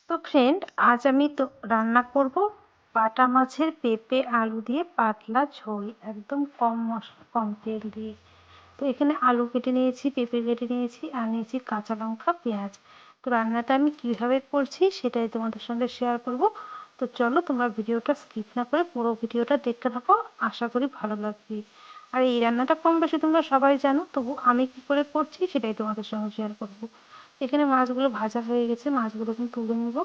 তো ফ্রেন্ড, আজ আমি তো রান্না করব বাটা মাছের পেঁপে আলু দিয়ে পাতলা ঝোল, একদম কম মশলা কম তেল দিয়ে। তো এখানে আলু কেটে নিয়েছি, পেঁপে কেটে নিয়েছি, আর নিয়েছি কাঁচা লঙ্কা, পেঁয়াজ। তো রান্নাটা আমি কিভাবে করছি সেটাই তোমাদের সঙ্গে শেয়ার করব। তো চলো, তোমরা ভিডিওটা স্কিপ না করে পুরো ভিডিওটা দেখতে থাকো, আশা করি ভালো লাগবে। আর এই রান্নাটা কম বেশি তোমরা সবাই জানো, তবু আমি কি করে করছি সেটাই তোমাদের সঙ্গে শেয়ার করব। এখানে মাছগুলো ভাজা হয়ে গেছে, মাছগুলো কিন্তু তুলে নেবো।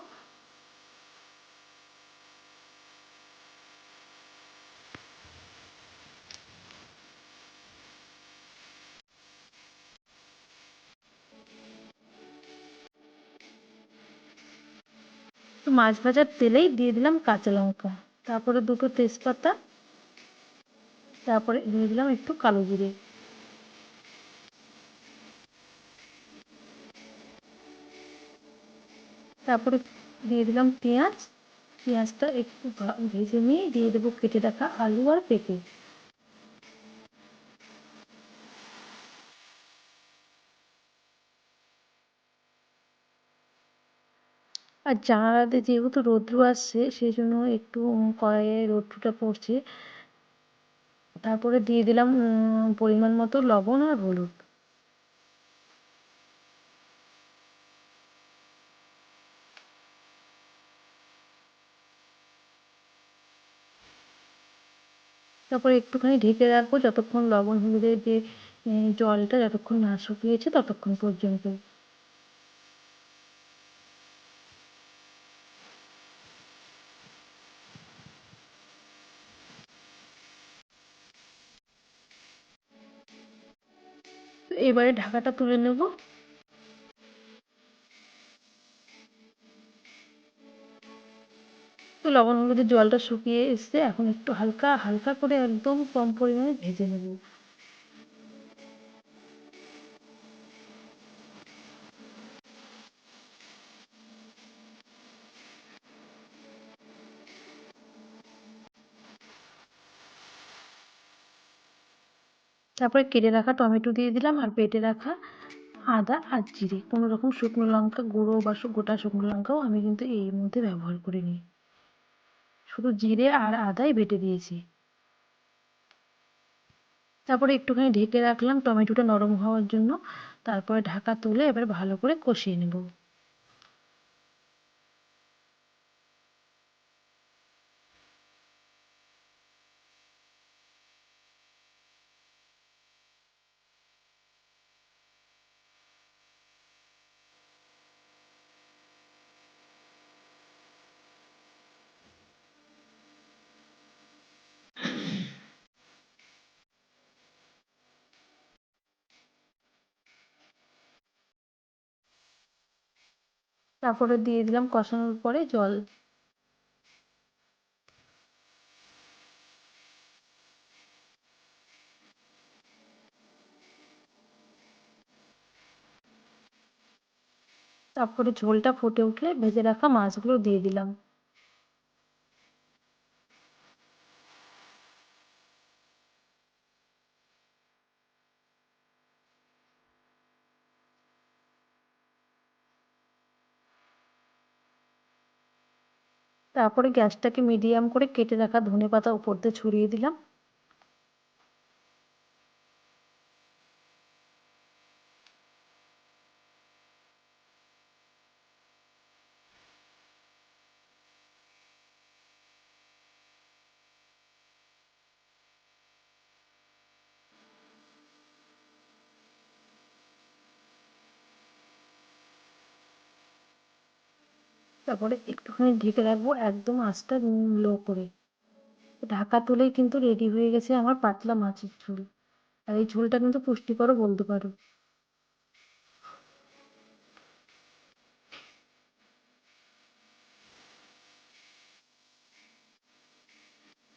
তো মাছ ভাজার তেলেই দিয়ে দিলাম কাঁচা লঙ্কা, তারপরে দুটো তেজপাতা, তারপরে দিয়ে দিলাম একটু কালো জিরে, তারপরে দিয়ে দিলাম পেঁয়াজ। পেঁয়াজটা একটু ভেজে নিয়ে দিয়ে দেবো কেটে রাখা আলু আর পেঁপে। আর জানালাতে যেহেতু রৌদ্র আসছে সেই জন্য একটু কড়াইয়ে রৌদ্রটা পড়ছে। তারপরে দিয়ে দিলাম পরিমাণ মতো লবণ আর হলুদ। তারপরে একটুখানি ঢেকে রাখবো যতক্ষণ লবণ হলুদের যে জলটা যতক্ষণ না শুকিয়েছে ততক্ষণ পর্যন্ত। তো এবারে ঢাকাটা তুলে নেব। তো লবণ হলুদের জলটা শুকিয়ে এসছে, এখন একটু হালকা হালকা করে একদম কম পরিমাণে ভেজে নেব। তারপরে কেটে রাখা টমেটো দিয়ে দিলাম, আর বেটে রাখা আদা আর জিরে, কোনো রকম শুকনো লঙ্কা গুঁড়ো বা গোটা শুকনো লঙ্কাও আমি কিন্তু এর মধ্যে ব্যবহার করিনি, শুধু জিরে আর আদাই বেটে দিয়েছি। তারপরে একটুখানি ঢেকে রাখলাম টমেটোটা নরম হওয়ার জন্য। তারপরে ঢাকা তুলে এবার ভালো করে কষিয়ে নেব। তারপরে দিয়ে দিলাম কষানোর পরে জল। তারপরে ঝোলটা ফুটে উঠলে ভেজে রাখা মাছগুলো দিয়ে দিলাম। তারপরে গ্যাসটাকে মিডিয়াম করে কেটে রাখা ধনেপাতা উপর দিয়ে ছড়িয়ে দিলাম। তারপরে একটুখানি ঢেকে রাখবো একদম আঁচটা লো করে। ঢাকা তুলেই কিন্তু রেডি হয়ে গেছে আমার পাতলা মাছের ঝোল। আর এই ঝোলটা কিন্তু পুষ্টিকরও বলতে পারো।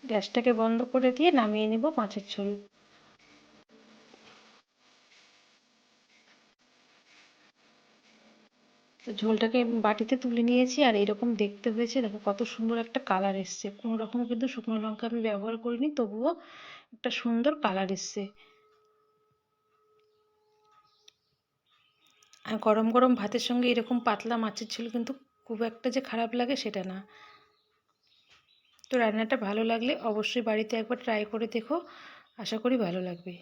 গ্যাসটাকে বন্ধ করে দিয়ে নামিয়ে নেব মাছের ঝোল। তো ঝোলটাকে বাটিতে তুলে নিয়েছি, আর এরকম দেখতে হয়েছে, দেখো কত সুন্দর একটা কালার এসছে। কোনো রকম কিন্তু শুকনো লঙ্কা আমি ব্যবহার করিনি, তবুও একটা সুন্দর কালার এসছে। আর গরম গরম ভাতের সঙ্গে এরকম পাতলা মাছের ঝোল কিন্তু খুব একটা যে খারাপ লাগে সেটা না। তো রান্নাটা ভালো লাগলে অবশ্যই বাড়িতে একবার ট্রাই করে দেখো, আশা করি ভালো লাগবে।